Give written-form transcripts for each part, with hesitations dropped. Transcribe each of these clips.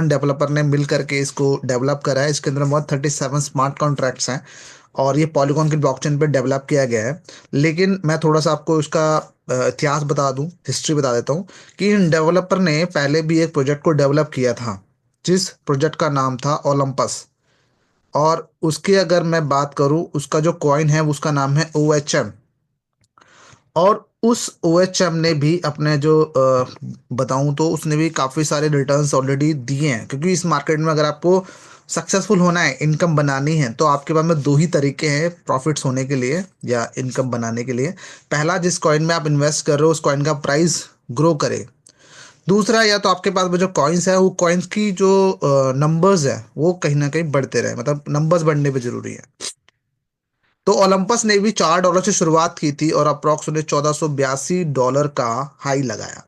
Developer ने मिल करके इसको डेवलप करा है। इसके अंदर 137 स्मार्ट कॉन्ट्रैक्ट्स हैं और ये पॉलीगॉन की ब्लॉकचेन पे डेवलप किया गया है। लेकिन मैं थोड़ा सा आपको इसका इतिहास बता दूं, हिस्ट्री बता देता हूँ कि इन डेवलपर ने पहले भी एक प्रोजेक्ट को डेवलप किया था, जिस प्रोजेक्ट का नाम था ओलंपस। और उसकी अगर मैं बात करूं, उसका जो कॉइन है उसका नाम है OHM। और उस OHM ने भी अपने जो बताऊं तो उसने भी काफ़ी सारे रिटर्न्स ऑलरेडी दिए हैं, क्योंकि इस मार्केट में अगर आपको सक्सेसफुल होना है, इनकम बनानी है, तो आपके पास में दो ही तरीके हैं प्रॉफिट्स होने के लिए या इनकम बनाने के लिए। पहला, जिस कॉइन में आप इन्वेस्ट कर रहे हो उस कॉइन का प्राइस ग्रो करे। दूसरा, या तो आपके पास में जो कॉइन्स है वो कॉइन्स की जो नंबर्स है वो कहीं ना कहीं बढ़ते रहे, मतलब नंबर्स बढ़ने पे जरूरी है। तो ओलंपस ने भी $4 से शुरुआत की थी और अप्रॉक्स उन्हें $1482 का हाई लगाया।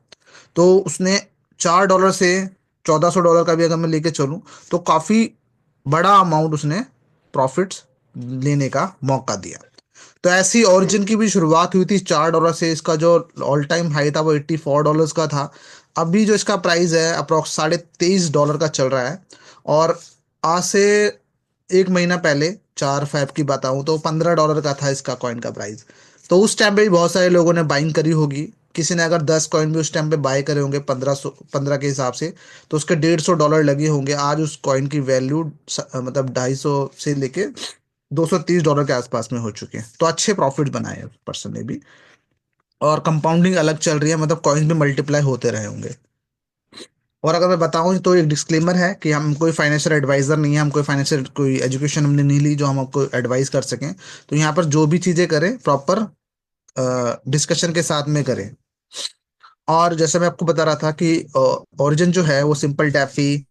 तो उसने $4 से $1400 का भी अगर मैं लेके चलूं तो काफी बड़ा अमाउंट उसने प्रॉफिट्स लेने का मौका दिया। तो ऐसी ओरिजिन की भी शुरुआत हुई थी $4 से। इसका जो ऑल टाइम हाई था वो $84 का था। अभी जो इसका प्राइस है अप्रॉक्स $23.5 का चल रहा है। और आज से एक महीना पहले, 4 फेब की बताऊं तो $15 का था इसका कॉइन का प्राइस। तो उस टाइम पे भी बहुत सारे लोगों ने बाइंग करी होगी। किसी ने अगर 10 कॉइन भी उस टाइम पे बाय करे होंगे 15 के हिसाब से, तो उसके $150 लगे होंगे। आज उस कॉइन की वैल्यू मतलब 250 से लेके $230 के आसपास में हो चुके हैं। तो अच्छे प्रॉफिट बनाए हैं उस पर्सन ने भी। और कंपाउंडिंग अलग चल रही है, मतलब कॉइन्स भी मल्टीप्लाई होते रहे होंगे। और अगर मैं बताऊं तो एक डिस्क्लेमर है कि हम कोई फाइनेंशियल एडवाइजर नहीं है, हम कोई फाइनेंशियल कोई एजुकेशन हमने नहीं ली जो हम आपको एडवाइस कर सकें। तो यहाँ पर जो भी चीज़ें करें प्रॉपर डिस्कशन के साथ में करें। और जैसे मैं आपको बता रहा था कि ओरिजिन जो है वो सिंपल टैफी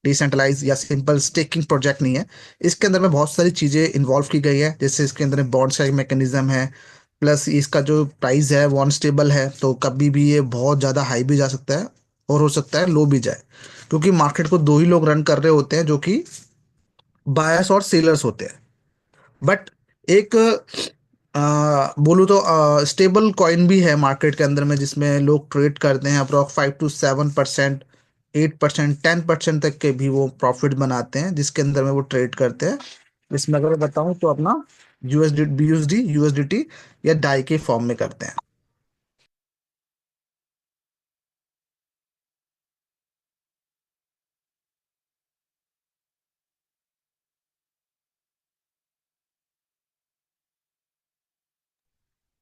डिसेंट्रलाइज या सिंपल स्टेकिंग प्रोजेक्ट नहीं है। इसके अंदर में बहुत सारी चीज़ें इन्वॉल्व की गई है, जैसे इसके अंदर बॉन्ड्स का एक मैकेनिज्म है। प्लस इसका जो प्राइस है वो अनस्टेबल है, तो कभी भी ये बहुत ज़्यादा हाई भी जा सकता है और हो सकता है लो भी जाए, क्योंकि मार्केट को दो ही लोग रन कर रहे होते हैं, जो कि बायर्स और सेलर्स होते हैं। बट एक बोलूँ तो स्टेबल कॉइन भी है मार्केट के अंदर में, जिसमें लोग ट्रेड करते हैं अप्रॉक्स 5 to 7%, 8%, 10% तक के भी वो प्रॉफिट बनाते हैं, जिसके अंदर में वो ट्रेड करते हैं। इसमें अगर मैं बताऊं तो अपना BUSD, USDT या डाई के फॉर्म में करते हैं।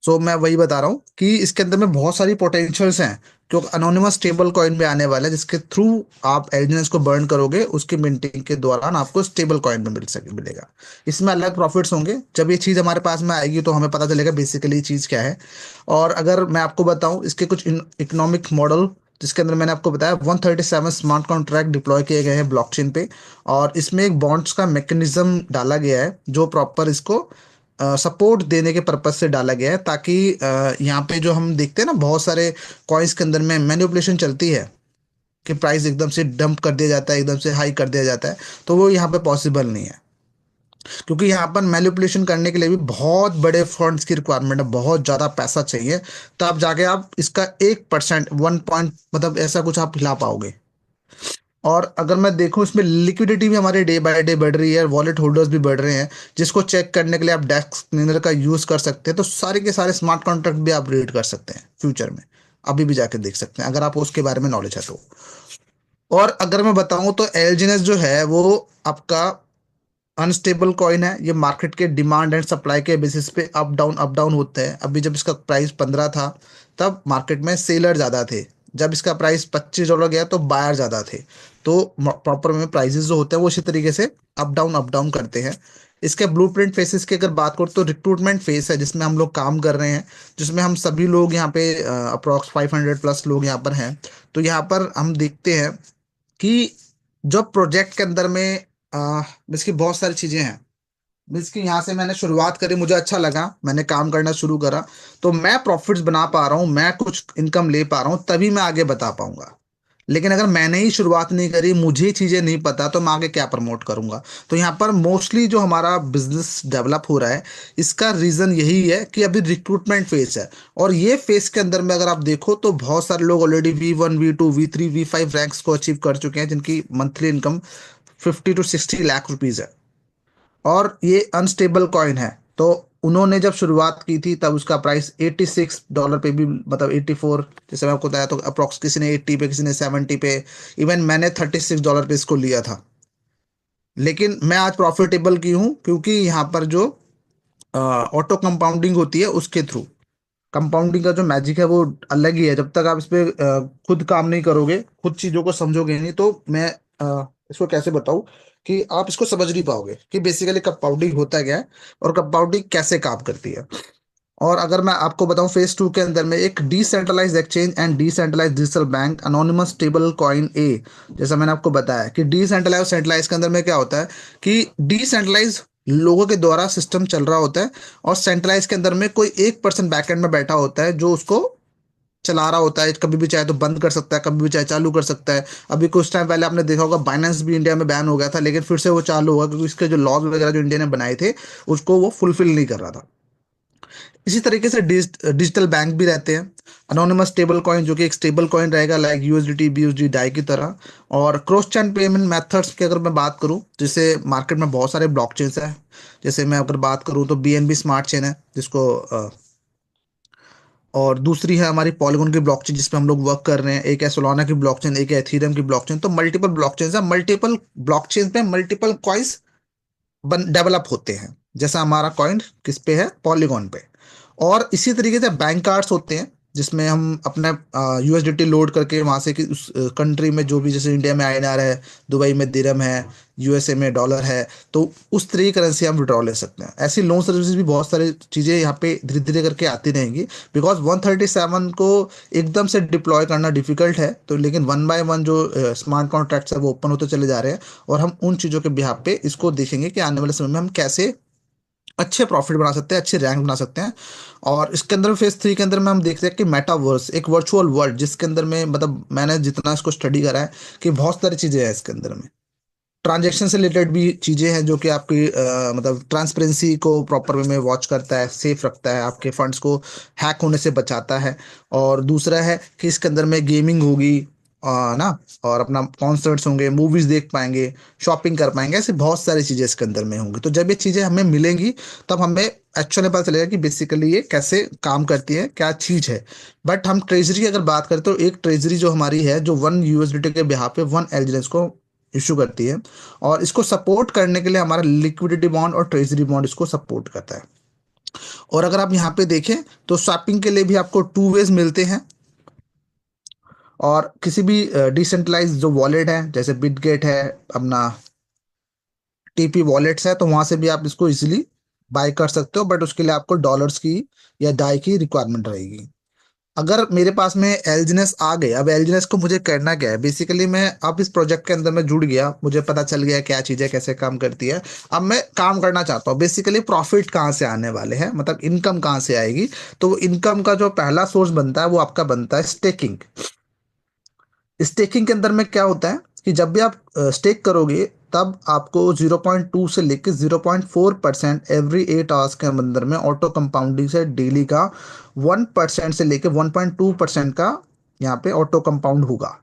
सो मैं वही बता रहा हूँ कि इसके अंदर में बहुत सारी पोटेंशियल्स हैं, जो अनोनिमस स्टेबल कॉइन में आने वाला है, जिसके थ्रू आप एलिजेंस को बर्न करोगे, उसकी मिंटिंग के दौरान आपको स्टेबल कॉइन में मिलेगा। इसमें अलग प्रॉफिट्स होंगे। जब ये चीज़ हमारे पास में आएगी तो हमें पता चलेगा बेसिकली चीज़ क्या है। और अगर मैं आपको बताऊं इसके कुछ इकोनॉमिक मॉडल, जिसके अंदर मैंने आपको बताया 137 स्मार्ट कॉन्ट्रैक्ट डिप्लॉय किए गए हैं ब्लॉकचेन पे। और इसमें एक बॉन्ड्स का मैकेनिज्म डाला गया है जो प्रॉपर इसको सपोर्ट देने के पर्पज से डाला गया है, ताकि यहाँ पे जो हम देखते हैं ना बहुत सारे कॉइन्स के अंदर में मैनिपुलेशन चलती है कि प्राइस एकदम से डंप कर दिया जाता है, एकदम से हाई कर दिया जाता है। तो वो यहाँ पे पॉसिबल नहीं है, क्योंकि यहाँ पर मैनिपुलेशन करने के लिए भी बहुत बड़े फंड्स की रिक्वायरमेंट है, बहुत ज़्यादा पैसा चाहिए। तब जाके आप इसका 1%, 1 पॉइंट मतलब ऐसा कुछ आप हिला पाओगे। और अगर मैं देखूं इसमें लिक्विडिटी भी हमारे डे बाय डे बढ़ रही है, वॉलेट होल्डर्स भी बढ़ रहे हैं, जिसको चेक करने के लिए आप डेस्क क्लीनर का यूज़ कर सकते हैं। तो सारे के सारे स्मार्ट कॉन्ट्रैक्ट भी आप रीड कर सकते हैं फ्यूचर में, अभी भी जाके देख सकते हैं अगर आपको उसके बारे में नॉलेज है तो। और अगर मैं बताऊं तो एलजीएनएस जो है वो आपका अनस्टेबल कॉइन है। ये मार्केट के डिमांड एंड सप्लाई के बेसिस पे अप डाउन होते हैं। अभी जब इसका प्राइस 15 था तब मार्केट में सेलर ज़्यादा थे। जब इसका प्राइस $25 गया तो बायर ज़्यादा थे। तो प्रॉपर में प्राइसेस जो होते हैं वो इसी तरीके से अप डाउन करते हैं। इसके ब्लूप्रिंट फेसेस की अगर बात करूँ तो रिक्रूटमेंट फेस है, जिसमें हम लोग काम कर रहे हैं, जिसमें हम सभी लोग यहाँ पे अप्रॉक्स 500+ लोग यहाँ पर हैं। तो यहाँ पर हम देखते हैं कि जब प्रोजेक्ट के अंदर में इसकी बहुत सारी चीजें हैं। इसकी यहाँ से मैंने शुरुआत करी, मुझे अच्छा लगा, मैंने काम करना शुरू करा, तो मैं प्रॉफिट्स बना पा रहा हूँ, मैं कुछ इनकम ले पा रहा हूँ, तभी मैं आगे बता पाऊंगा। लेकिन अगर मैंने ही शुरुआत नहीं करी, मुझे ही चीज़ें नहीं पता, तो मैं आगे क्या प्रमोट करूंगा। तो यहाँ पर मोस्टली जो हमारा बिजनेस डेवलप हो रहा है, इसका रीज़न यही है कि अभी रिक्रूटमेंट फेज है। और ये फेज के अंदर में अगर आप देखो तो बहुत सारे लोग already V1 V2 V3 V5 ranks को अचीव कर चुके हैं, जिनकी monthly income 50 to 60 lakh rupees है। और ये अनस्टेबल कॉइन है। तो उन्होंने जब शुरुआत की थी तब उसका प्राइस $86 पे भी, मतलब 84, जैसे मैं आपको बताया, तो अप्रोक्स किसी ने 80 पे, किसी ने 70 पे, इवन मैंने $36 पे इसको लिया था। लेकिन मैं आज प्रॉफिटेबल की हूँ, क्योंकि यहाँ पर जो ऑटो कंपाउंडिंग होती है उसके थ्रू, कंपाउंडिंग का जो मैजिक है वो अलग ही है। जब तक आप इस पे खुद काम नहीं करोगे, खुद चीजों को समझोगे नहीं, तो मैं इसको कैसे बताऊं कि आप इसको समझ नहीं पाओगे कि बेसिकली कंपाउंडिंग होता क्या है और कंपाउंडिंग कैसे काम करती है। और अगर मैं आपको बताऊं, फेज 2 के अंदर में एक decentralize exchange and decentralize digital bank anonymous stable coin ए, जैसा मैंने आपको बताया कि डिसेंट्रलाइज और सेंट्रलाइज के अंदर में क्या होता है कि डिसेंट्रलाइज लोगों के द्वारा सिस्टम चल रहा होता है, और सेंट्रलाइज के अंदर में कोई एक पर्सन बैकएंड में बैठा होता है जो उसको चला रहा होता है। कभी भी चाहे तो बंद कर सकता है, कभी भी चाहे चालू कर सकता है। अभी कुछ टाइम पहले आपने देखा होगा बाइनेंस भी इंडिया में बैन हो गया था, लेकिन फिर से वो चालू हुआ, क्योंकि इसके जो लॉज वगैरह जो इंडिया ने बनाए थे उसको वो फुलफिल नहीं कर रहा था। इसी तरीके से डिजिटल बैंक भी रहते हैं। अनोनिमस स्टेबल कॉइन, जो कि एक स्टेबल कॉइन रहेगा लाइक यूएसडीटी BUSD डाई की तरह। और क्रॉस चैन पेमेंट मेथड्स की अगर मैं बात करूं, जैसे मार्केट में बहुत सारे ब्लॉकचेन्स हैं। जैसे मैं अगर बात करूं तो BNB स्मार्ट चेन है, जिसको और दूसरी है हमारी पॉलीगॉन की ब्लॉकचेन, जिसपे हम लोग वर्क कर रहे हैं। एक है सोलाना की ब्लॉकचेन, एक है एथीरियम की ब्लॉकचेन। तो मल्टीपल ब्लॉकचेन है, मल्टीपल ब्लॉकचेन पे मल्टीपल कॉइन्स बन डेवलप होते हैं। जैसा हमारा कॉइन किस पे है, पॉलीगॉन पे। और इसी तरीके से बैंक कार्ड्स होते हैं, जिसमें हम अपना USDT लोड करके वहां से कि उस कंट्री में जो भी, जैसे इंडिया में INR है, दुबई में दिरहम है, USA में डॉलर है, तो उस तरह की करेंसी हम विड्रॉ ले सकते हैं। ऐसी लोन सर्विसेज भी बहुत सारी चीज़ें यहाँ पे धीरे धीरे करके आती रहेंगी, बिकॉज 137 को एकदम से डिप्लॉय करना डिफिकल्ट है। तो लेकिन वन बाय वन जो स्मार्ट कॉन्ट्रैक्ट्स है वो ओपन होते चले जा रहे हैं, और हम उन चीज़ों के बिहाफ पे इसको देखेंगे कि आने वाले समय में हम कैसे अच्छे प्रॉफिट बना सकते हैं, अच्छे रैंक बना सकते हैं। और इसके अंदर फेज 3 के अंदर में हम देखते हैं कि मेटावर्स एक वर्चुअल वर्ल्ड, जिसके अंदर में, मतलब मैंने जितना इसको स्टडी करा है, कि बहुत सारी चीज़ें हैं इसके अंदर में। ट्रांजैक्शन से रिलेटेड भी चीज़ें हैं जो कि आपकी मतलब ट्रांसपेरेंसी को प्रॉपर वे में वॉच करता है, सेफ रखता है, आपके फंड्स को हैक होने से बचाता है। और दूसरा है कि इसके अंदर में गेमिंग होगी, ना, और अपना कॉन्सर्ट्स होंगे, मूवीज देख पाएंगे, शॉपिंग कर पाएंगे, ऐसी बहुत सारी चीज़ें इसके अंदर में होंगी। तो जब ये चीज़ें हमें मिलेंगी, तब हमें एक्चुअली पता चलेगा कि बेसिकली ये कैसे काम करती है, क्या चीज़ है। बट हम ट्रेजरी की अगर बात करें, तो एक ट्रेजरी जो हमारी है, जो 1 USDT के बिहाफ पे 1 एलजीएस को इशू करती है, और इसको सपोर्ट करने के लिए हमारा लिक्विडिटी बॉन्ड और ट्रेजरी बॉन्ड इसको सपोर्ट करता है। और अगर आप यहाँ पे देखें तो स्वैपिंग के लिए भी आपको 2 वेज मिलते हैं। और किसी भी डिसेंट्रलाइज जो वॉलेट है, जैसे बिटगेट है, अपना TP वॉलेट्स है, तो वहां से भी आप इसको इजीली बाय कर सकते हो, बट उसके लिए आपको डॉलर्स की या डाई की रिक्वायरमेंट रहेगी। अगर मेरे पास में एलजीनेस आ गए, अब एलजीनेस को मुझे करना क्या है, बेसिकली मैं अब इस प्रोजेक्ट के अंदर में जुड़ गया, मुझे पता चल गया क्या चीज़ है, कैसे काम करती है। अब मैं काम करना चाहता हूँ। बेसिकली प्रॉफिट कहाँ से आने वाले हैं, मतलब इनकम कहाँ से आएगी। तो इनकम का जो पहला सोर्स बनता है वो आपका बनता है स्टेकिंग। स्टेकिंग के अंदर में क्या होता है कि जब भी आप स्टेक करोगे, तब आपको 0.2 से लेकर 0.4% एवरी 8 आवर्स के अंदर में ऑटो कंपाउंडिंग से डेली का 1% से लेकर 1.2% का यहाँ पे ऑटो कंपाउंड होगा।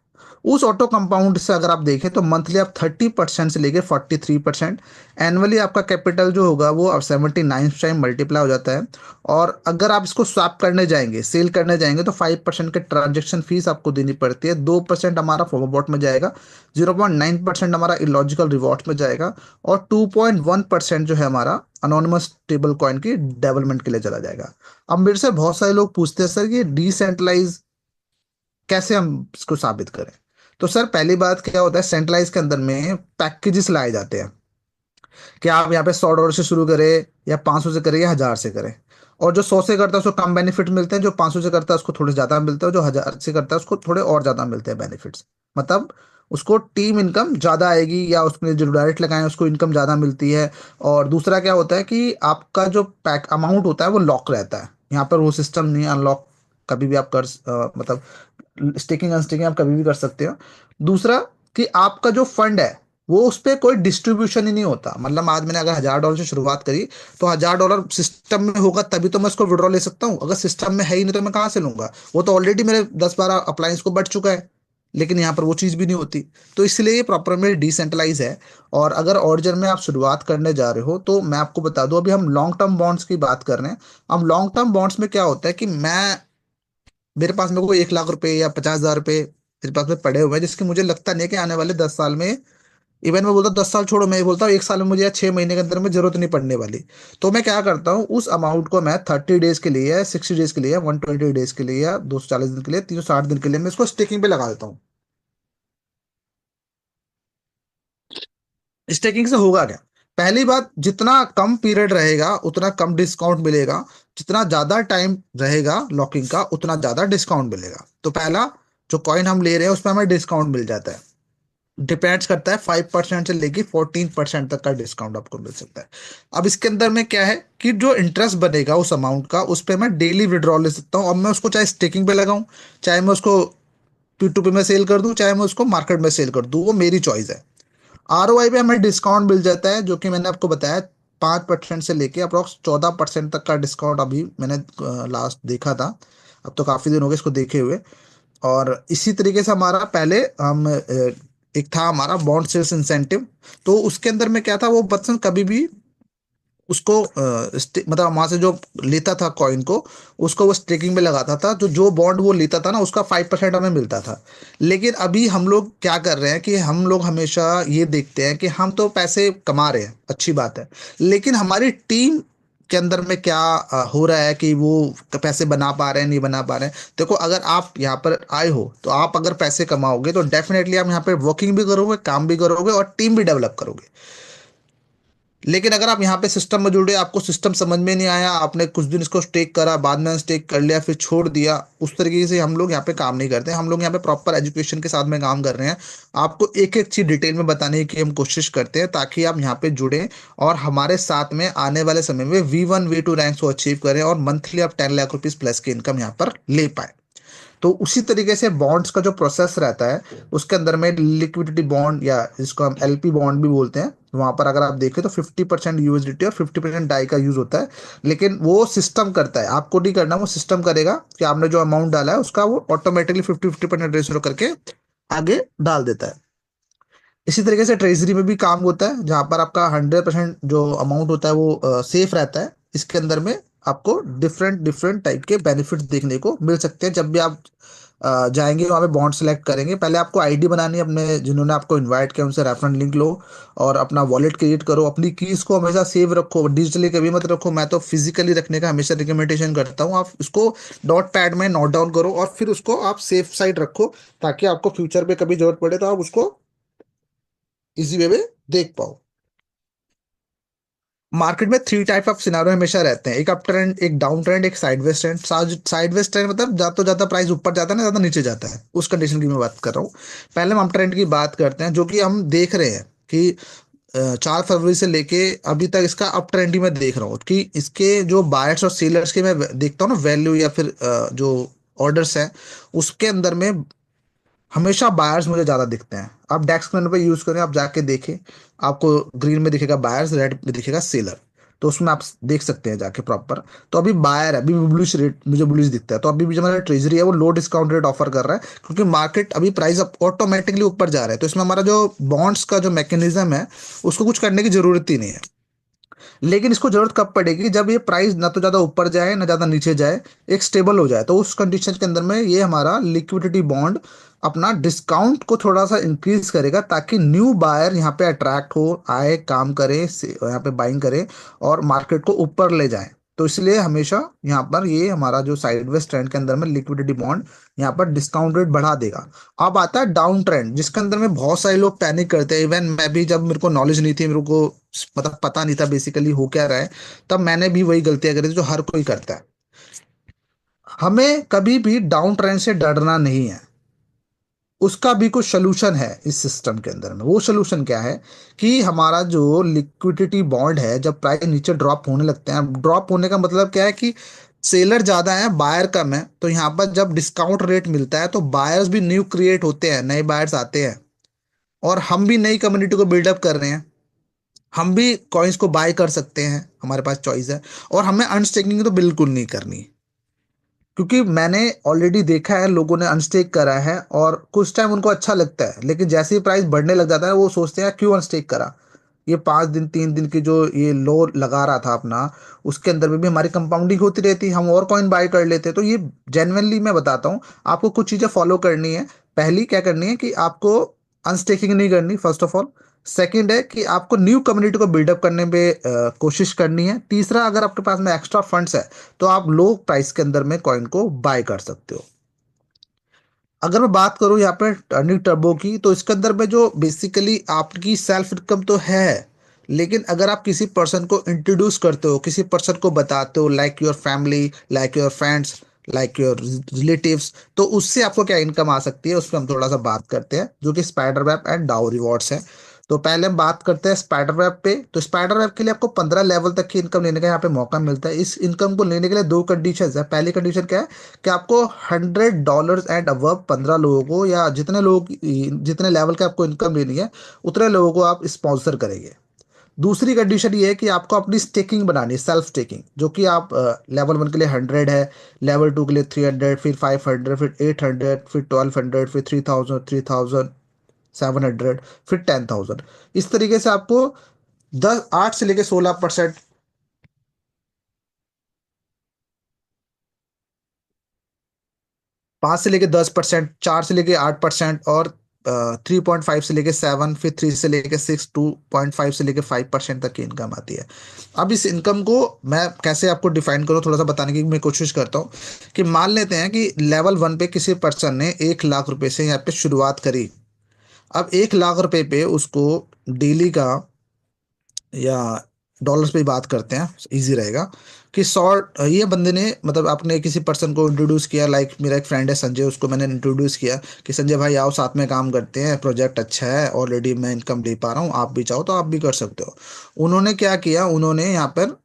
उस ऑटो कंपाउंड से अगर आप देखें तो मंथली आप 30% से लेकर 43%, एनुअली आपका कैपिटल जो होगा वो अब 79 टाइम मल्टीप्लाई हो जाता है। और अगर आप इसको स्वैप करने जाएंगे, सेल करने जाएंगे, तो 5% के ट्रांजेक्शन फीस आपको देनी पड़ती है। 2% हमारा फॉरवर्ड में जाएगा, 0.9% हमारा इलॉजिकल रिवॉर्ड में जाएगा, और 2.1% जो है हमारा अनोनिमस स्टेबल कॉइन की डेवलपमेंट के लिए चला जाएगा। अब मेरे से बहुत सारे लोग पूछते हैं, सर ये डिसेंट्रलाइज कैसे हम इसको साबित करें। तो सर पहली बात क्या होता है, सेंट्रलाइज के अंदर में पैकेजेस लाए जाते हैं कि आप यहाँ पे $100 से शुरू करें, या 500 से करें, या 1000 से करें। और जो 100 से करता है उसको कम बेनिफिट मिलते हैं, जो 500 से करता है उसको थोड़े ज़्यादा मिलते हैं, जो 1000 से करता है उसको थोड़े और ज़्यादा मिलते हैं बेनिफिट्स। मतलब उसको टीम इनकम ज़्यादा आएगी, या उसने जो डायरेक्ट लगाए हैं उसको इनकम ज़्यादा मिलती है। और दूसरा क्या होता है कि आपका जो पैक अमाउंट होता है वो लॉक रहता है। यहाँ पर वो सिस्टम नहीं, अनलॉक कभी भी आप मतलब स्टेकिंग अनस्टेकिंग आप कभी भी कर सकते हो। दूसरा, कि आपका जो फंड है वो उस पर कोई डिस्ट्रीब्यूशन ही नहीं होता। मतलब आज मैंने अगर $1000 से शुरुआत करी, तो $1000 सिस्टम में होगा तभी तो मैं उसको विड्रॉ ले सकता हूँ। अगर सिस्टम में है ही नहीं तो मैं कहाँ से लूंगा? वो तो ऑलरेडी मेरे 10-12 अप्लायंस को बढ़ चुका है। लेकिन यहाँ पर वो चीज़ भी नहीं होती। तो इसलिए ये प्रॉपर में डिसेंट्रलाइज है। और अगर ऑर्जन में आप शुरुआत करने जा रहे हो तो मैं आपको बता दूं, अभी हम लॉन्ग टर्म बॉन्ड्स की बात कर रहे हैं। अब लॉन्ग टर्म बॉन्ड्स में क्या होता है कि मेरे को 1 लाख रुपए या 50,000 रुपए मेरे पास में पड़े हुए हैं, जिसके मुझे लगता नहीं है कि आने वाले 10 साल में, इवन मैं बोलता हूँ 10 साल छोड़ो, मैं ये बोलता हूँ 1 साल में मुझे या 6 महीने के अंदर में जरूरत नहीं पड़ने वाली। तो मैं क्या करता हूँ, उस अमाउंट को मैं 30 डेज के लिए, 60 डेज के लिए, 120 डेज के लिए, या 240 दिन के लिए, 360 दिन के लिए मैं इसको स्टेकिंग पे लगा देता हूँ। स्टेकिंग से होगा क्या? पहली बात, जितना कम पीरियड रहेगा उतना कम डिस्काउंट मिलेगा। जितना ज्यादा टाइम रहेगा लॉकिंग का उतना ज्यादा डिस्काउंट मिलेगा। तो पहला, जो कॉइन हम ले रहे हैं उसमें हमें डिस्काउंट मिल जाता है। डिपेंड्स करता है, 5% से लेके 14% तक का डिस्काउंट आपको मिल सकता है। अब इसके अंदर में क्या है कि जो इंटरेस्ट बनेगा उस अमाउंट का, उस पर मैं डेली विड्रॉल ले सकता हूँ। अब मैं उसको चाहे स्टेकिंग पे लगाऊं, चाहे मैं उसको P2P में सेल कर दूं, चाहे मैं उसको मार्केट में सेल कर दूं, वो मेरी चॉइस है। ROI पे हमें डिस्काउंट मिल जाता है, जो कि मैंने आपको बताया, 5% से लेके अप्रोक्स 14% तक का डिस्काउंट अभी मैंने लास्ट देखा था। अब तो काफी दिन हो गए इसको देखे हुए। और इसी तरीके से हमारा पहले हम एक था हमारा बॉन्ड सेल्स इंसेंटिव। तो उसके अंदर में क्या था, वो पर्सन कभी भी उसको मतलब वहां से जो लेता था कॉइन को, उसको वो स्टेकिंग में लगाता था, तो जो बॉन्ड वो लेता था ना उसका 5% हमें मिलता था। लेकिन अभी हम लोग क्या कर रहे हैं कि हम लोग हमेशा ये देखते हैं कि हम तो पैसे कमा रहे हैं, अच्छी बात है, लेकिन हमारी टीम के अंदर में क्या हो रहा है कि वो पैसे बना पा रहे हैं, नहीं बना पा रहे हैं। देखो, अगर आप यहाँ पर आए हो तो आप अगर पैसे कमाओगे तो डेफिनेटली आप यहाँ पे वर्किंग भी करोगे, काम भी करोगे और टीम भी डेवलप करोगे। लेकिन अगर आप यहाँ पे सिस्टम में जुड़े, आपको सिस्टम समझ में नहीं आया, आपने कुछ दिन इसको स्टेक करा, बाद में स्टेक कर लिया, फिर छोड़ दिया, उस तरीके से हम लोग यहाँ पे काम नहीं करते। हम लोग यहाँ पे प्रॉपर एजुकेशन के साथ में काम कर रहे हैं। आपको एक एक चीज डिटेल में बताने की हम कोशिश करते हैं ताकि आप यहाँ पे जुड़े और हमारे साथ में आने वाले समय में V1 V2 रैंक्स को अचीव करें और मंथली आप 10 लाख रुपीज प्लस की इनकम यहाँ पर ले पाए। तो उसी तरीके से बॉन्ड्स का जो प्रोसेस रहता है, उसके अंदर में लिक्विडिटी बॉन्ड या जिसको हम LP बॉन्ड भी बोलते हैं, वहां पर अगर आप देखें तो 50% USDT और 50% डाई का यूज होता है। लेकिन वो सिस्टम करता है, आपको नहीं करना, वो सिस्टम करेगा कि आपने जो अमाउंट डाला है उसका वो ऑटोमेटिकली 50-50% रेशियो करके आगे डाल देता है। इसी तरीके से ट्रेजरी में भी काम होता है, जहां पर आपका 100% जो अमाउंट होता है वो सेफ रहता है। इसके अंदर में आपको डिफरेंट डिफरेंट टाइप के बेनिफिट्स देखने को मिल सकते हैं। जब भी आप जाएंगे वहाँ पे बॉन्ड सेलेक्ट करेंगे, पहले आपको आईडी बनानी है अपने, जिन्होंने आपको इनवाइट किया उनसे रेफरेंस लिंक लो और अपना वॉलेट क्रिएट करो। अपनी कीज को हमेशा सेव रखो, डिजिटली कभी मत रखो। मैं तो फिजिकली रखने का हमेशा रिकमेंडेशन करता हूँ। आप उसको डॉट पैड में नोट डाउन करो और फिर उसको आप सेफ साइड रखो, ताकि आपको फ्यूचर पे कभी जरूरत पड़े तो आप उसको इजी वे में देख पाओ। मार्केट में 3 टाइप ऑफ सिनारियो हमेशा रहते हैं, एक अप ट्रेंड, एक डाउन ट्रेंड, एक साइडवेज ट्रेंड। साइडवेज ट्रेंड मतलब ज्यादा तो ज्यादा प्राइस ऊपर जाता है ना, ज्यादा नीचे जाता है, उस कंडीशन की मैं बात कर रहा हूँ। पहले हम अप ट्रेंड की बात करते हैं, जो कि हम देख रहे हैं कि 4 फरवरी से लेके अभी तक इसका अप ट्रेंड ही मैं देख रहा हूँ। कि इसके जो बायर्स और सेलर्स के मैं देखता हूँ ना वैल्यू, या फिर जो ऑर्डर्स हैं उसके अंदर में हमेशा बायर्स मुझे ज्यादा दिखते हैं। आप डेस्क मैन पे यूज करें, आप जाके देखें, आपको ग्रीन में दिखेगा बायर्स, रेड में दिखेगा सेलर। तो उसमें आप देख सकते हैं जाके प्रॉपर। तो अभी बायर है, अभी ब्लूइश रेट, मुझे ब्लूइश दिखता है। तो अभी भी जो हमारा ट्रेजरी है वो लो डिस्काउंट रेट ऑफर कर रहा है, क्योंकि मार्केट अभी प्राइस अब ऑटोमेटिकली ऊपर जा रहा है। तो इसमें हमारा जो बॉन्ड्स का जो मैकेनिज्म है उसको कुछ करने की जरूरत ही नहीं है। लेकिन इसको जरूरत कब पड़ेगी, जब ये प्राइस ना तो ज्यादा ऊपर जाए ना ज्यादा नीचे जाए, एक स्टेबल हो जाए। तो उस कंडीशन के अंदर में ये हमारा लिक्विडिटी बॉन्ड अपना डिस्काउंट को थोड़ा सा इंक्रीज करेगा, ताकि न्यू बायर यहाँ पे अट्रैक्ट हो, आए, काम करे, यहाँ पे बाइंग करे और मार्केट को ऊपर ले जाए। तो इसलिए हमेशा यहाँ पर ये हमारा जो साइडवेज ट्रेंड के अंदर में लिक्विडिटी बॉन्ड यहाँ पर डिस्काउंट रेट बढ़ा देगा। अब आता है डाउन ट्रेंड, जिसके अंदर में बहुत सारे लोग पैनिक करते हैं। इवन मैं भी, जब मेरे को नॉलेज नहीं थी, मेरे को मतलब पता नहीं था बेसिकली हो क्या रहा है, तब मैंने भी वही गलतियां करी थी जो हर कोई करता है। हमें कभी भी डाउन ट्रेंड से डरना नहीं है, उसका भी कुछ सोल्यूशन है इस सिस्टम के अंदर में। वो सोल्यूशन क्या है कि हमारा जो लिक्विडिटी बॉन्ड है, जब प्राइस नीचे ड्रॉप होने लगते हैं, ड्रॉप होने का मतलब क्या है कि सेलर ज्यादा है, बायर कम है, तो यहाँ पर जब डिस्काउंट रेट मिलता है तो बायर्स भी न्यू क्रिएट होते हैं, नए बायर्स आते हैं। और हम भी नई कम्युनिटी को बिल्डअप कर रहे हैं। हम भी कॉइन्स को बाय कर सकते हैं, हमारे पास चॉइस है। और हमें अनस्टेकिंग तो बिल्कुल नहीं करनी, क्योंकि मैंने ऑलरेडी देखा है लोगों ने अनस्टेक करा है और कुछ टाइम उनको अच्छा लगता है, लेकिन जैसे ही प्राइस बढ़ने लग जाता है वो सोचते हैं क्यों अनस्टेक करा। ये 5 दिन 3 दिन की जो ये लो लगा रहा था अपना, उसके अंदर में भी हमारी कंपाउंडिंग होती रहती, हम और कॉइन बाय कर लेते। तो ये जेन्युइनली मैं बताता हूँ, आपको कुछ चीजें फॉलो करनी है। पहली क्या करनी है कि आपको अनस्टेकिंग नहीं करनी, फर्स्ट ऑफ ऑल। सेकंड है कि आपको न्यू कम्युनिटी को बिल्डअप करने में कोशिश करनी है। तीसरा, अगर आपके पास में एक्स्ट्रा फंड्स है तो आप लो प्राइस के अंदर में कॉइन को बाय कर सकते हो। अगर मैं बात करूं यहाँ पे टर्निंग टर्बो की, तो इसके अंदर में जो बेसिकली आपकी सेल्फ इनकम तो है, लेकिन अगर आप किसी पर्सन को इंट्रोड्यूस करते हो, किसी पर्सन को बताते हो, like your family, like your friends, like your relatives, तो उससे आपको क्या इनकम आ सकती है, उस पर हम थोड़ा सा बात करते हैं, जो कि स्पाइडर वेब एंड डाउ रिवॉर्ड्स है। तो पहले हम बात करते हैं स्पाइडर वेब पे। तो स्पाइडर वेब के लिए आपको 15 लेवल तक की इनकम लेने का यहाँ पे मौका मिलता है। इस इनकम को लेने के लिए दो कंडीशन है। पहली कंडीशन क्या है कि आपको $100 एंड अबव 15 लोगों को, या जितने लोग, जितने लेवल के आपको इनकम लेनी है उतने लोगों को आप स्पॉन्सर करेंगे। दूसरी कंडीशन ये है कि आपको अपनी स्टेकिंग बनानी है, सेल्फ स्टेकिंग, जो कि आप लेवल 1 के लिए 100 है, लेवल 2 के लिए 300, फिर 500, फिर 800, फिर 1200, फिर 3000, 3700, फिर 10,000। इस तरीके से आपको 8 से लेके 16%, 5 से लेके 10%, 4 से लेके 8%, और 3.5 से लेके 7, फिर 3 से लेके 6, 2.5 से लेके 5% तक की इनकम आती है। अब इस इनकम को मैं कैसे आपको डिफाइन करूँ, थोड़ा सा बताने की मैं कोशिश करता हूँ। कि मान लेते हैं कि लेवल 1 पे किसी पर्सन ने 1 लाख रुपए से यहाँ पे शुरुआत करी। अब 1 लाख रुपए पे उसको डेली का, या डॉलर्स पे ही बात करते हैं, इजी रहेगा। कि 100, ये बंदे ने, मतलब आपने किसी पर्सन को इंट्रोड्यूस किया, लाइक मेरा एक फ्रेंड है संजय, उसको मैंने इंट्रोड्यूस किया कि संजय भाई आओ साथ में काम करते हैं, प्रोजेक्ट अच्छा है, ऑलरेडी मैं इनकम दे पा रहा हूँ, आप भी चाहो तो आप भी कर सकते हो। उन्होंने क्या किया, उन्होंने यहाँ पर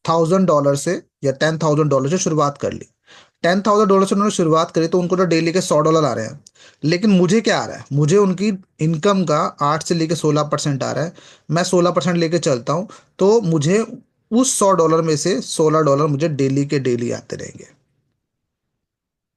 $1,000 से या $10,000 से शुरुआत कर ली। $10,000 से उन्होंने शुरुआत करी, तो उनको तो डेली के $100 आ रहे हैं। लेकिन मुझे क्या आ रहा है, मुझे उनकी इनकम का 8 से लेके 16% आ रहा है। मैं 16% लेके चलता हूँ, तो मुझे उस $100 में से $16 मुझे डेली के डेली आते रहेंगे।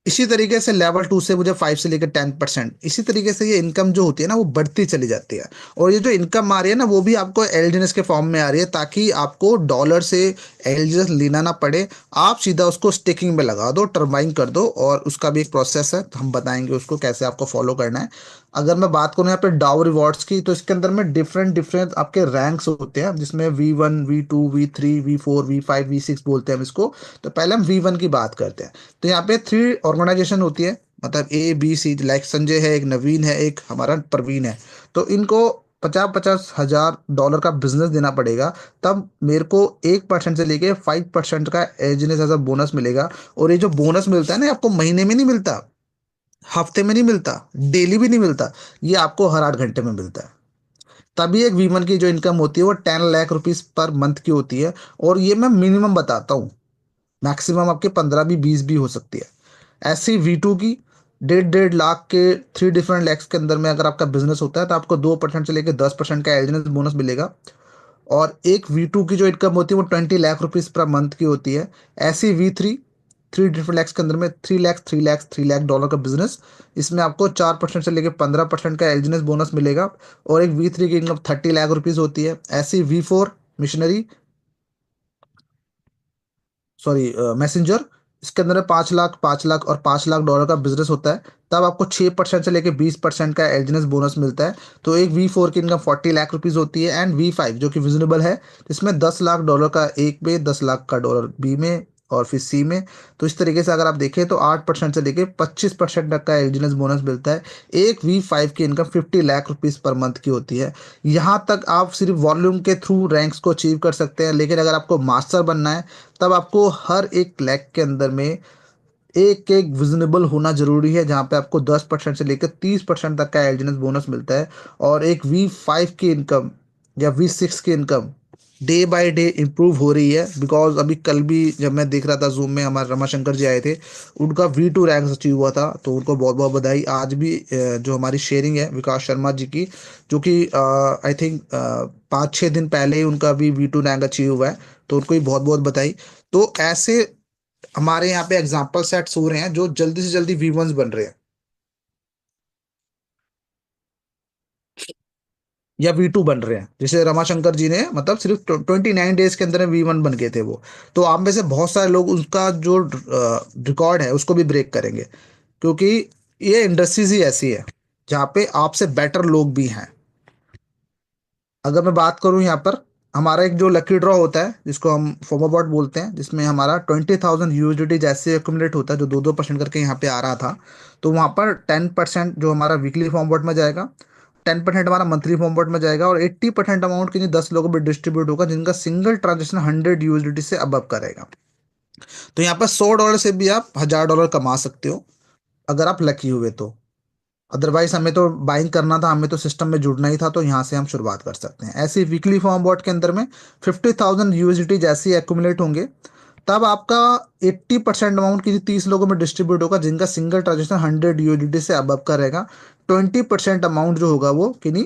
इसी तरीके से लेवल 2 से मुझे 5 से लेकर 10%, इसी तरीके से ये इनकम जो होती है ना वो बढ़ती चली जाती है। और ये जो इनकम आ रही है ना वो भी आपको एलजीएस के फॉर्म में आ रही है, ताकि आपको डॉलर से एलजीएस लेना ना पड़े। आप सीधा उसको स्टेकिंग में लगा दो, टर्बाइन कर दो, और उसका भी एक प्रोसेस है, तो हम बताएंगे उसको कैसे आपको फॉलो करना है। अगर मैं बात करूँ यहाँ पे डाउ रिवॉर्ड्स की, तो इसके अंदर में डिफरेंट डिफरेंट आपके रैंक्स होते हैं, जिसमें V1, V2, V3, V4, V5, V6 बोलते हैं हम इसको। तो पहले हम V1 की बात करते हैं। तो यहाँ पे 3 ऑर्गेनाइजेशन होती है, मतलब A B C, like Sanjay है, एक नवीन है, एक हमारा प्रवीण है। तो इनको 50-50 हजार डॉलर का बिजनेस देना पड़ेगा, तब मेरे को 1% से लेके 5% का एजनेस एज बोनस मिलेगा। और ये जो बोनस मिलता है ना, ये आपको महीने में नहीं मिलता, हफ्ते में नहीं मिलता, डेली भी नहीं मिलता, ये आपको हर 8 घंटे में मिलता है। तभी एक वीमन की जो इनकम होती है वो 10 लाख रुपीज पर मंथ की होती है। और ये मैं मिनिमम बताता हूँ, मैक्सिमम आपके 15 भी 20 भी हो सकती है। ऐसी V2 की 1.5 1.5 लाख के 3 डिफरेंट लैक्स के अंदर में अगर आपका बिजनेस होता है, तो आपको 2% से लेकर 10% का एलजीएस बोनस मिलेगा। और एक V2 की जो इनकम होती है वो 20 लाख रुपीज पर मंथ की होती है। ऐसी V3, 3 डिफरेंट लैक्स के अंदर में 3 लाख, 3 लाख, $3 लाख का बिजनेस, इसमें आपको 4% से लेकर 15% का एलजीएस बोनस मिलेगा। और एक V3 की इनकम 30 लाख रुपीज होती है। ऐसी V4 मिशनरी, सॉरी मैसेंजर, इसके अंदर में 5 लाख, 5 लाख और $5 लाख का बिजनेस होता है। तब आपको 6% से लेके 20% का एलजीएस बोनस मिलता है। तो एक V4 की इनकम 40 लाख रुपीज होती है। एंड V5 जो कि विजिबल है, इसमें $10 लाख का एक में, $10 लाख का डॉलर बी में, और फिर सी में। तो इस तरीके से अगर आप देखें तो 8% से लेके 25% तक का एलजीएस बोनस मिलता है। एक V5 की income 50 lakh rupees per month की होती है। यहाँ तक आप सिर्फ वॉल्यूम के थ्रू रैंक्स को अचीव कर सकते हैं, लेकिन अगर आपको मास्टर बनना है, तब आपको हर एक लैग के अंदर में एक एक विजनेबल होना जरूरी है, जहाँ पे आपको 10% से लेकर 30% तक का एलजीएस बोनस मिलता है। और एक V5 की इनकम या V6 की income day by day improve हो रही है। बिकॉज अभी कल भी जब मैं देख रहा था जूम में, हमारे रमाशंकर जी आए थे, उनका V2 रैंक अचीव हुआ था, तो उनको बहुत बहुत बधाई। आज भी जो हमारी शेयरिंग है विकास शर्मा जी की, जो कि आई थिंक 5-6 दिन पहले ही उनका भी V2 रैंक अचीव हुआ है, तो उनको भी बहुत बहुत बधाई। तो ऐसे हमारे यहाँ पे एग्जाम्पल सेट्स हो रहे हैं जो जल्दी से जल्दी V1s बन रहे हैं, या V2 बन रहे हैं। जैसे रमाशंकर जी ने मतलब सिर्फ 29 डेज के अंदर V1 बन गए थे वो। तो आप में से बहुत सारे लोग उसका जो रिकॉर्ड है उसको भी ब्रेक करेंगे, क्योंकि ये इंडस्ट्रीज ही ऐसी है जहाँ पे आपसे बेटर लोग भी हैं। अगर मैं बात करूं यहाँ पर, हमारा एक जो लकी ड्रॉ होता है जिसको हम फोमोबॉट बोलते हैं, जिसमें हमारा 20,000 USDT जैसे एक्यूमुलेट होता है, जो 2-2% करके यहाँ पे आ रहा था। तो वहाँ पर 10% जो हमारा वीकली फॉर्मबॉट में जाएगा, 10% हमारा मंथली फॉर्मबॉट में जाएगा, और 80% अमाउंट किन्हीं 10 लोगों पर डिस्ट्रीब्यूट होगा जिनका सिंगल ट्रांजेक्शन 100 USDT से अबव करेगा। तो यहाँ पर $100 से भी आप $1,000 कमा सकते हो, अगर आप लकी हुए तो। अदरवाइज हमें तो बाइंग करना था, हमें तो सिस्टम में जुड़ना ही था, तो यहाँ से हम शुरुआत कर सकते हैं। ऐसे वीकली फॉर्म बॉट के अंदर में 50,000 USDT जैसे ही एक्यूमुलेट होंगे, तब आपका 80% अमाउंट किसी 30 लोगों में डिस्ट्रीब्यूट होगा जिनका सिंगल ट्रांजेक्शन 100 USDT से अबव का रहेगा। 20% अमाउंट जो होगा वो किन्हीं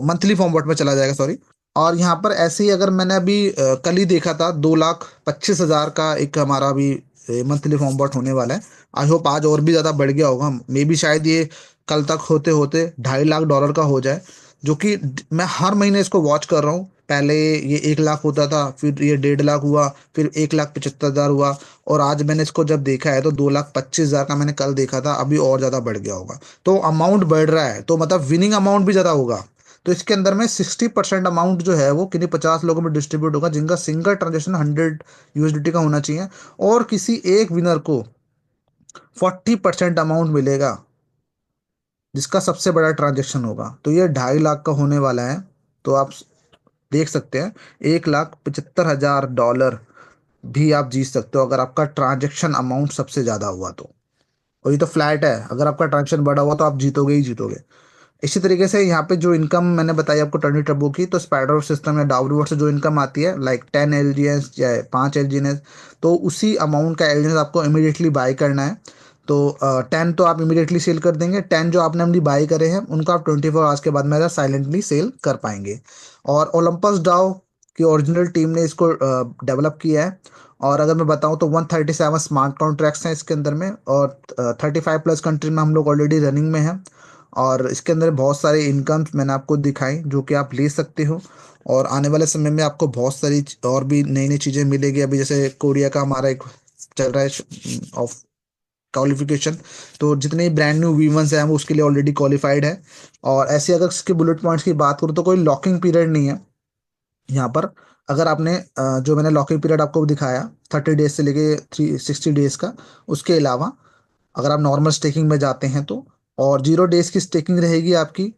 मंथली फॉर्म बॉट में चला जाएगा, सॉरी। और यहाँ पर ऐसे ही अगर मैंने अभी कल ही देखा था, 2,25,000 का एक हमारा अभी मंथली फॉर्म बॉट होने वाला है। आई होप आज और भी ज़्यादा बढ़ गया होगा, मे बी शायद ये कल तक होते होते $2.5 लाख का हो जाए। जो कि मैं हर महीने इसको वॉच कर रहा हूँ। पहले ये 1 लाख होता था, फिर ये 1.5 लाख हुआ, फिर 1,75,000 हुआ, और आज मैंने इसको जब देखा है तो 2,25,000 का मैंने कल देखा था, अभी और ज़्यादा बढ़ गया होगा। तो अमाउंट बढ़ रहा है, तो मतलब विनिंग अमाउंट भी ज़्यादा होगा। तो इसके अंदर में 60% अमाउंट जो है वो किन्हीं 50 लोगों में डिस्ट्रीब्यूट होगा जिनका सिंगल ट्रांजेक्शन 100 USDT का होना चाहिए, और किसी एक विनर को 40% अमाउंट मिलेगा जिसका सबसे बड़ा ट्रांजेक्शन होगा। तो ये 2.5 लाख का होने वाला है। तो आप देख सकते हैं, $1,75,000 भी आप जीत सकते हो अगर आपका ट्रांजेक्शन अमाउंट सबसे ज्यादा हुआ तो। और ये तो फ्लैट है, अगर आपका ट्रांजेक्शन बड़ा हुआ तो आप जीतोगे ही जीतोगे। इसी तरीके से यहाँ पे जो इनकम मैंने बताई आपको टर्नी टर्बो की, तो स्पाइडर सिस्टम या डाउनवर्ड से जो इनकम आती है, लाइक 10 LGS या 5 LGS, तो उसी अमाउंट का एलजीएस आपको इमीडिएटली बाय करना है। तो 10 तो आप इमीडिएटली सेल कर देंगे, 10 जो आपने अपनी बाय करे हैं उनको आप 24 आवर्स के बाद में साइलेंटली सेल कर पाएंगे। और ओलंपस डाओ की ओरिजिनल टीम ने इसको डेवलप किया है। और अगर मैं बताऊं तो 137 स्मार्ट कॉन्ट्रैक्ट्स हैं इसके अंदर में, और 35+ कंट्री में हम लोग ऑलरेडी रनिंग में हैं। और इसके अंदर बहुत सारे इनकम्स मैंने आपको दिखाई जो कि आप ले सकते हो। और आने वाले समय में आपको बहुत सारी और भी नई नई चीज़ें मिलेगी। अभी जैसे कोरिया का हमारा एक चल रहा है ऑफ क्वालिफिकेशन, तो जितने ब्रांड न्यू V1s हैं वो उसके लिए ऑलरेडी क्वालिफाइड है। और ऐसे अगर इसके बुलेट पॉइंट्स की बात करूँ तो कोई लॉकिंग पीरियड नहीं है यहाँ पर। अगर आपने जो मैंने लॉकिंग पीरियड आपको दिखाया 30 डेज से लेके 360 डेज का, उसके अलावा अगर आप नॉर्मल स्टेकिंग में जाते हैं तो, और 0 डेज की स्टेकिंग रहेगी आपकी।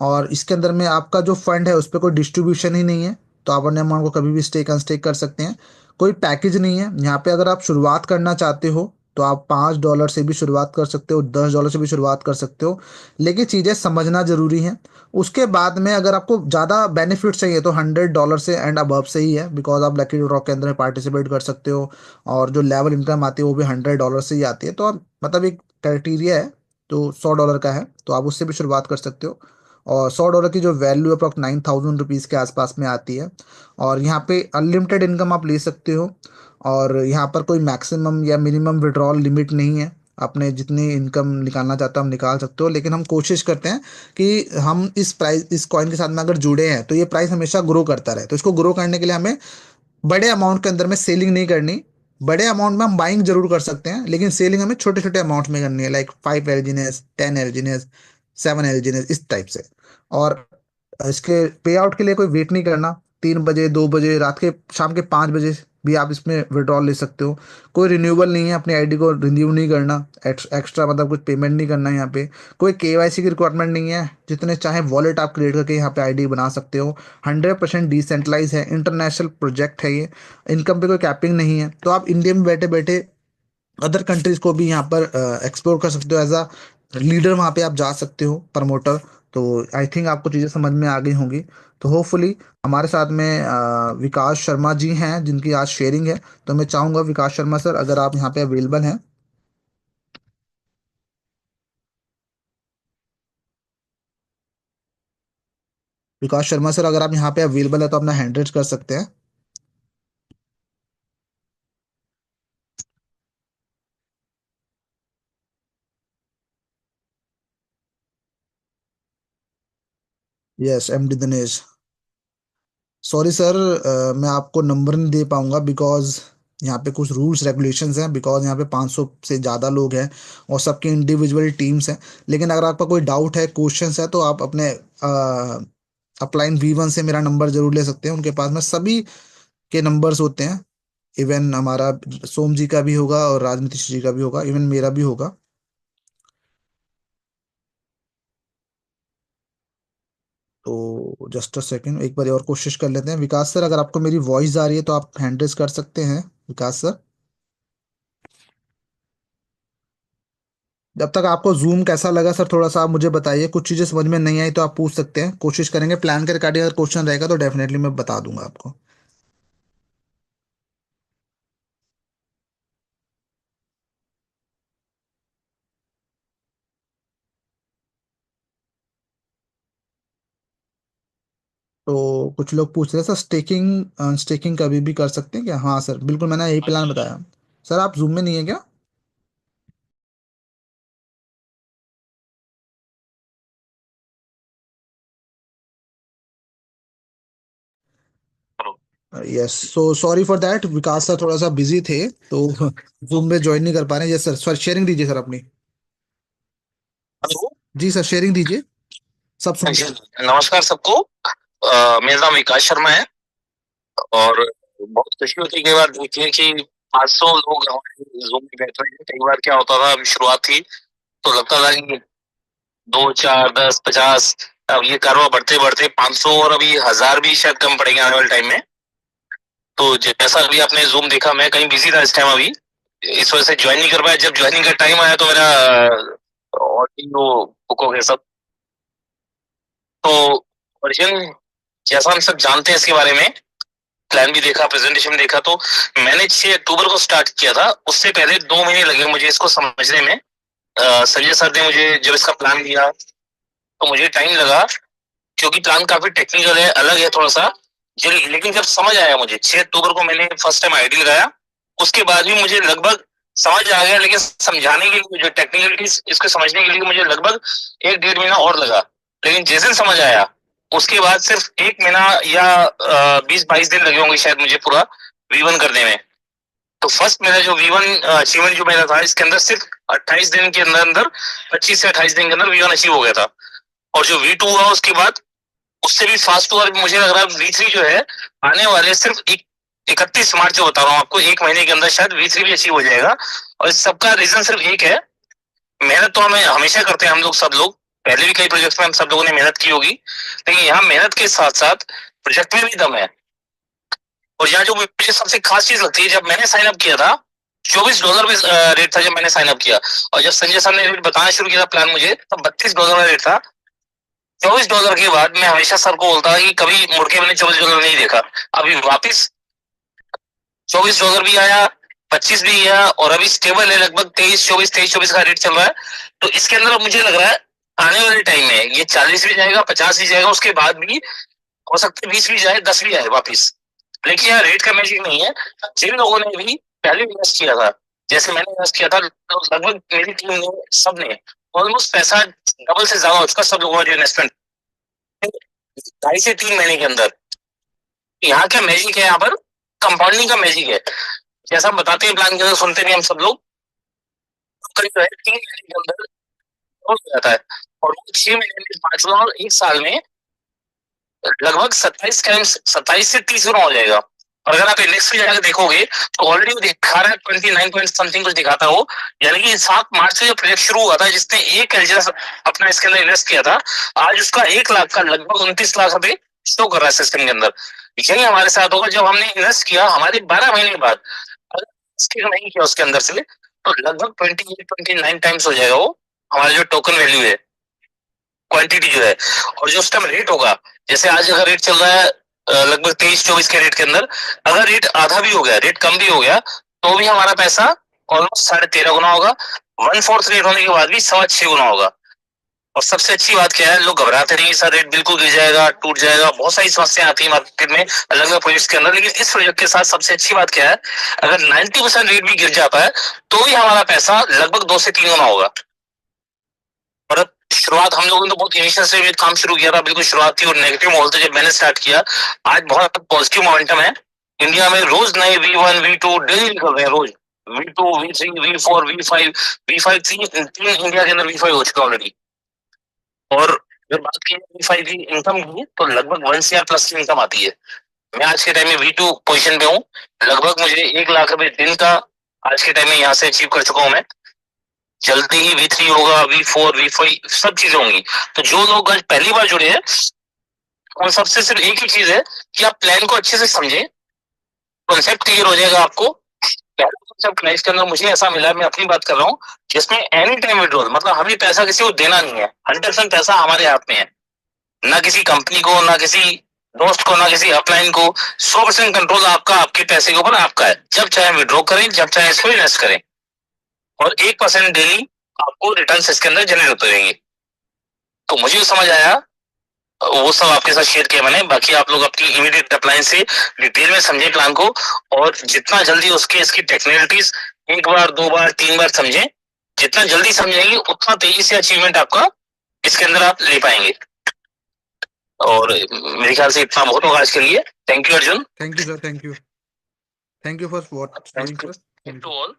और इसके अंदर में आपका जो फंड है उस पर कोई डिस्ट्रीब्यूशन ही नहीं है, तो आप अपने अमाउंट को कभी भी स्टेक अनस्टेक कर सकते हैं। कोई पैकेज नहीं है यहाँ पे। अगर आप शुरुआत करना चाहते हो तो आप $5 से भी शुरुआत कर सकते हो, $10 से भी शुरुआत कर सकते हो, लेकिन चीज़ें समझना जरूरी है। उसके बाद में अगर आपको ज़्यादा बेनिफिट चाहिए तो $100 से एंड अबव से ही है, बिकॉज आप लकी ड्रॉ के अंदर पार्टिसिपेट कर सकते हो। और जो लेवल इनकम आती है वो भी $100 से ही आती है। तो आप मतलब एक क्राइटेरिया है तो $100 का है, तो आप उससे भी शुरुआत कर सकते हो। और $100 की जो वैल्यू अप्रॉक्स 9,000 रुपीज़ के आसपास में आती है। और यहाँ पे अनलिमिटेड इनकम आप ले सकते हो। और यहाँ पर कोई मैक्सिमम या मिनिमम विड्रॉल लिमिट नहीं है, आपने जितनी इनकम निकालना चाहते हो हम निकाल सकते हो। लेकिन हम कोशिश करते हैं कि हम इस कॉइन के साथ में अगर जुड़े हैं तो ये प्राइस हमेशा ग्रो करता रहे। तो इसको ग्रो करने के लिए हमें बड़े अमाउंट के अंदर में सेलिंग नहीं करनी। बड़े अमाउंट में हम बाइंग जरूर कर सकते हैं, लेकिन सेलिंग हमें छोटे छोटे अमाउंट में करनी है, लाइक 5 LGS, 10 LGS, 7 LGS, इस टाइप से। और इसके पे आउट के लिए कोई वेट नहीं करना। 3 बजे, 2 बजे, रात के शाम के 5 बजे भी आप इसमें विड्रॉल ले सकते हो। कोई रिन्यूअल नहीं है, अपनी आईडी को रिन्यू नहीं करना, एक्स्ट्रा मतलब कुछ पेमेंट नहीं करना है यहाँ पे। कोई केवाईसी की रिक्वायरमेंट नहीं है, जितने चाहे वॉलेट आप क्रिएट करके यहाँ पे आईडी बना सकते हो। 100% डिसेंट्रलाइज है, इंटरनेशनल प्रोजेक्ट है ये। इनकम पे कोई कैपिंग नहीं है, तो आप इंडिया में बैठे बैठे अदर कंट्रीज को भी यहाँ पर एक्सप्लोर कर सकते हो। एज अ लीडर वहाँ पे आप जा सकते हो, प्रमोटर। तो आई थिंक आपको चीज़ें समझ में आ गई होंगी। तो होपफुली हमारे साथ में विकास शर्मा जी हैं जिनकी आज शेयरिंग है। तो मैं चाहूँगा विकास शर्मा सर, अगर आप यहाँ पे अवेलेबल हैं। विकास शर्मा सर, अगर आप यहाँ पे अवेलेबल है तो अपना हैंड रेज कर सकते हैं। Yes, MD Dinesh. Sorry sir, मैं आपको नंबर नहीं दे पाऊंगा बिकॉज यहाँ पे कुछ रूल्स रेगुलेशंस हैं, बिकॉज यहाँ पे 500 से ज़्यादा लोग हैं और सबकी इंडिविजुअल टीम्स हैं। लेकिन अगर आपका कोई डाउट है, क्वेश्चंस है, तो आप अपने अपलाइन V1 से मेरा नंबर जरूर ले सकते हैं। उनके पास में सभी के नंबर्स होते हैं। इवन हमारा सोम जी का भी होगा और राजनीतिश जी का भी होगा, इवन मेरा भी होगा। तो जस्ट अ सेकंड, एक बार और कोशिश कर लेते हैं। विकास सर, अगर आपको मेरी वॉइस आ रही है तो आप हैंड रेज कर सकते हैं, विकास सर। जब तक आपको जूम कैसा लगा सर, थोड़ा सा आप मुझे बताइए। कुछ चीज़ें समझ में नहीं आई तो आप पूछ सकते हैं, कोशिश करेंगे प्लान के रिगार्डिंग अगर क्वेश्चन रहेगा तो डेफिनेटली मैं बता दूंगा आपको। तो कुछ लोग पूछ रहे हैं सर, स्टेकिंग स्टेकिंग कभी भी कर सकते हैं क्या? हाँ सर, बिल्कुल, मैंने यही प्लान बताया। सर आप जूम में नहीं है क्या? Yes, so sorry for that, Vikas sir थोड़ा सा बिजी थे तो जूम में ज्वाइन नहीं कर पा रहे हैं। यस सर, सर शेयरिंग दीजिए सर अपनी। हेलो। जी सर, शेयरिंग दीजिए। सब सुन जी, रहे हैं। नमस्कार सबको। मेरा नाम विकास शर्मा है और बहुत खुशी होती है कई बार देखिए कि 500 लोग हमारे जूम में बैठ रहे हैं। कई बार क्या होता था, अभी शुरुआत थी तो लगता था कि 2 4 10 50, अब ये कारवा बढ़ते बढ़ते 500 और अभी 1000 भी शायद कम पड़ेंगे आने वाले टाइम में। तो जैसा अभी आपने जूम देखा, मैं कहीं बिजी था इस टाइम, अभी इस वजह से ज्वाइन नहीं कर पाया। जब ज्वाइनिंग का टाइम आया तो मेरा ऑडियो बुक हो गया सब। तो वर्जन जैसा हम सब जानते हैं इसके बारे में, प्लान भी देखा, प्रेजेंटेशन देखा, तो मैंने 6 अक्टूबर को स्टार्ट किया था। उससे पहले 2 महीने लगे मुझे इसको समझने में। संजय सर ने मुझे जब इसका प्लान दिया तो मुझे टाइम लगा, क्योंकि प्लान काफी टेक्निकल है, अलग है थोड़ा सा। लेकिन जब समझ आया मुझे, 6 अक्टूबर को मैंने फर्स्ट टाइम आईडी लगाया, उसके बाद भी मुझे लगभग समझ आ गया। लेकिन समझाने के लिए, जो टेक्निकलिटीज इसको समझने के लिए मुझे लगभग 1 1.5 महीना और लगा। लेकिन जैसे ही समझ आया, उसके बाद सिर्फ 1 महीना या 20 22 दिन लगे होंगे शायद मुझे पूरा V1 करने में। तो फर्स्ट मेरा जो V1 अचीवमेंट जो मेरा था, इसके अंदर सिर्फ 28 दिन के अंदर अंदर, 25 से 28 दिन के अंदर V1 अचीव हो गया था। और जो V2 हुआ उसके बाद, उससे भी फास्ट हुआ। मुझे लग रहा है V3 जो है आने वाले सिर्फ 31 मार्च जो बता रहा हूँ आपको, 1 महीने के अंदर शायद V3 भी अचीव हो जाएगा। और इस सबका रीजन सिर्फ एक है, मेहनत तो हमें हमेशा करते हैं हम लोग, सब लोग। पहले भी कई प्रोजेक्ट्स में हम सब लोगों ने मेहनत की होगी, लेकिन यहाँ मेहनत के साथ साथ प्रोजेक्ट में भी दम है। और यहाँ जो मुझे सबसे खास चीज लगती है, जब मैंने साइन अप किया था, $24 में रेट था जब मैंने साइन अप किया। और जब संजय सर ने रेट बताना शुरू किया था प्लान मुझे, तब $32 का रेट था। $24 के बाद मैं हमेशा सर को बोलता था कि कभी मुड़ के मैंने $24 नहीं देखा। अभी वापिस $24 भी आया, 25 भी गया, और अभी स्टेबल है लगभग 23 24 का रेट चल रहा है। तो इसके अंदर अब मुझे लग रहा है आने वाले टाइम में ये 40 भी जाएगा, 50 भी जाएगा, उसके बाद भी हो सकता है 20 भी जाए, 10 भी आए वापिस। लेकिन यहाँ रेट का मैजिक नहीं है। जिन लोगों ने भी पहले इन्वेस्ट किया था, जैसे मैंने इन्वेस्ट किया था, तो लगभग मेरी टीम ने, सबने ऑलमोस्ट पैसा डबल से ज्यादा हो चुका, सब लोगों ने इन्वेस्टमेंट 2.5 से 3 महीने के अंदर। यहाँ क्या मैजिक है, यहाँ पर कंपाउंडिंग का मैजिक है। जैसा हम बताते हैं प्लान के अंदर, सुनते भी हम सब लोग, करीब जो है 3 महीने के अंदर हो जाता है। और वो 6 महीने में, 5 साल और 1 साल में लगभग 27 से 30 गुना हो जाएगा। और अगर आप इंडेक्स पे जाकर देखोगे तो ऑलरेडी वो दिखा रहा है 29 पॉइंट समथिंग कुछ दिखाता हो। यानी कि 7 मार्च से जो प्रोजेक्ट शुरू हुआ था, जिसने एक एलजीएस अपना इसके अंदर इन्वेस्ट किया था, आज उसका 1 लाख का लगभग 29 लाख अभी शो कर रहा है सिस्टम के अंदर। यही हमारे साथ होगा, जब हमने इन्वेस्ट किया हमारे 12 महीने बाद, अगर नहीं किया उसके अंदर से, तो लगभग 28 29 टाइम्स हो जाएगा वो हमारा जो टोकन वैल्यू है। क्वांटिटी जो है, और जो उस टाइम रेट होगा, जैसे आज अगर रेट चल रहा है लगभग 23-24 के रेट के अंदर, अगर रेट आधा भी हो गया, रेट कम भी हो गया, तो भी हमारा पैसा ऑलमोस्ट 13.5 गुना होगा। 1/4 रेट होने के बाद भी 6.25 गुना होगा। और सबसे अच्छी बात क्या है, लोग घबराते नहीं सर रेट बिल्कुल गिर जाएगा, टूट जाएगा, बहुत सारी समस्याएं आती है मार्केट में अलग अलग प्रोजेक्ट के अंदर, लेकिन इस प्रोजेक्ट के साथ सबसे अच्छी बात क्या है, अगर 90% रेट भी गिर जाता है तो भी हमारा पैसा लगभग 2 से 3 गुना होगा। और शुरुआत हम लोगों ने तो बहुत इनिशियल से काम शुरू किया था, बिल्कुल शुरुआत थी और नेगेटिव माहौल था जब मैंने स्टार्ट किया। आज बहुत पॉजिटिव मोमेंटम है। इंडिया में रोज नए V1 V2 डेली निकल रहे हैं, रोज V2 V3 V4 V5 V5 तीन तीन इंडिया के अंदर V5 हो चुका ऑलरेडी। और जब बात की V5 की इनकम की, तो लगभग 1 CR प्लस की इनकम आती है। मैं आज के टाइम में V2 पोजीशन पे हूँ, लगभग मुझे 1 लाख रुपए दिन का आज के टाइम में यहाँ से अचीव कर चुका हूँ मैं। जल्दी ही V3 होगा, V4 V5 सब चीजें होंगी। तो जो लोग आज पहली बार जुड़े हैं, उन सबसे सिर्फ एक ही चीज है कि आप प्लान को अच्छे से समझें, कॉन्सेप्ट क्लियर हो जाएगा आपको। पहला कॉन्सेप्ट है इसके अंदर मुझे ऐसा मिला, मैं अपनी बात कर रहा हूँ, जिसमें एनी टाइम विड्रॉल, मतलब हमें पैसा किसी को देना नहीं है, 100% पैसा हमारे हाथ में है, ना किसी कंपनी को, ना किसी दोस्त को, ना किसी अपलाइन को। 100% कंट्रोल आपका, आपके पैसे के ऊपर आपका है। जब चाहे विड्रॉ करें, जब चाहे इसको इन्वेस्ट करें, और 1% डेली आपको रिटर्न इसके अंदर जनरेट होते रहेंगे। तो मुझे समझ आया, वो सब आपके साथ शेयर किया मैंने। बाकी आप लोग अपनी इमीडिएट अपलाइन से डिटेल में समझे प्लान को, और जितना जल्दी उसके इसकी टेक्निकलिटीज 1 बार 2 बार 3 बार समझें। जितना जल्दी समझेंगे उतना तेजी से अचीवमेंट आपका इसके अंदर आप ले पाएंगे। और मेरे ख्याल से इतना बहुत होगा आज के लिए। Thank you Arjun. Thank you sir, thank you. Thank you for what sharing sir. Thank you all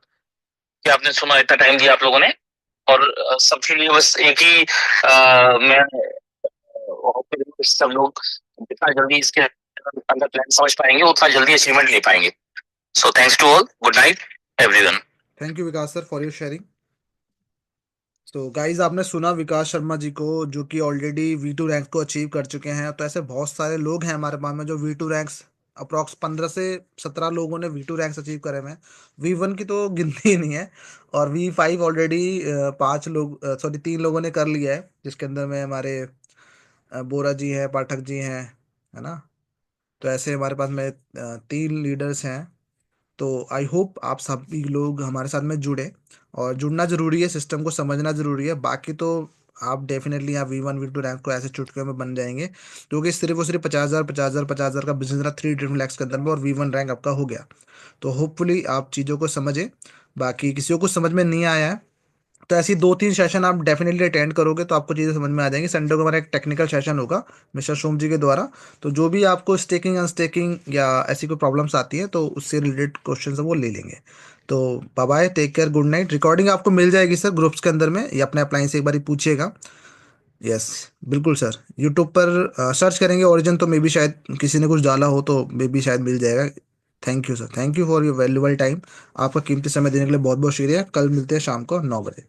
कि आपने सुना, इतना टाइम दिया आप लोगों ने। और सबके लिए बस एक ही मैं सब लोग जितना जल्दी इसके अंदर प्लान समझ पाएंगे, उतना जल्दी अचीवमेंट ले पाएंगे। So thanks to all, good night everyone. Thank you Vikas sir for your sharing. तो गाइज आपने सुना विकास शर्मा जी को, जो कि ऑलरेडी V2 रैंक को अचीव कर चुके हैं। तो ऐसे बहुत सारे लोग हैं हमारे पास में जो V2 रैंक्स, अप्रॉक्स 15 से 17 लोगों ने V2 रैंक्स अचीव करे हुए हैं। V1 की तो गिनती ही नहीं है। और V5 ऑलरेडी 5 लोग, सॉरी 3 लोगों ने कर लिया है, जिसके अंदर में हमारे बोरा जी हैं, पाठक जी हैं, है ना। तो ऐसे हमारे पास में 3 लीडर्स हैं। तो आई होप आप सभी लोग हमारे साथ में जुड़े, और जुड़ना जरूरी है, सिस्टम को समझना जरूरी है। बाकी तो आप डेफिनेटली यहाँ V1 V2 रैंक को ऐसे चुटकियों में बन जाएंगे, क्योंकि सिर्फ और सिर्फ 50,000 50,000 50,000 का बिजनेस रहा 3 डिफरेंट लैक्स के अंदर में, और V1 रैंक आपका हो गया। तो होपफुली आप चीज़ों को समझें। बाकी किसी को कुछ समझ में नहीं आया है, तो ऐसी 2-3 सेशन आप डेफिनेटली अटेंड करोगे तो आपको चीज़ें समझ में आ जाएंगी। संडे को हमारा एक टेक्निकल सेशन होगा मिस्टर सोम जी के द्वारा। तो जो भी आपको स्टेकिंग अनस्टेकिंग या ऐसी कोई प्रॉब्लम्स आती है, तो उससे रिलेटेड क्वेश्चन है वो ले लेंगे। तो bye bye, take care, good night. Recording आपको मिल जाएगी सर ग्रुप्स के अंदर में, या अपने अप्लाइन से एक बार पूछिएगा। यस, बिल्कुल सर। यूट्यूब पर सर्च करेंगे ओरिजिन, तो मे बी शायद किसी ने कुछ डाला हो, तो मे बी शायद मिल जाएगा। Thank you sir, thank you for your valuable time. आपका कीमती समय देने के लिए बहुत बहुत शुक्रिया। कल मिलते हैं शाम को 9 बजे।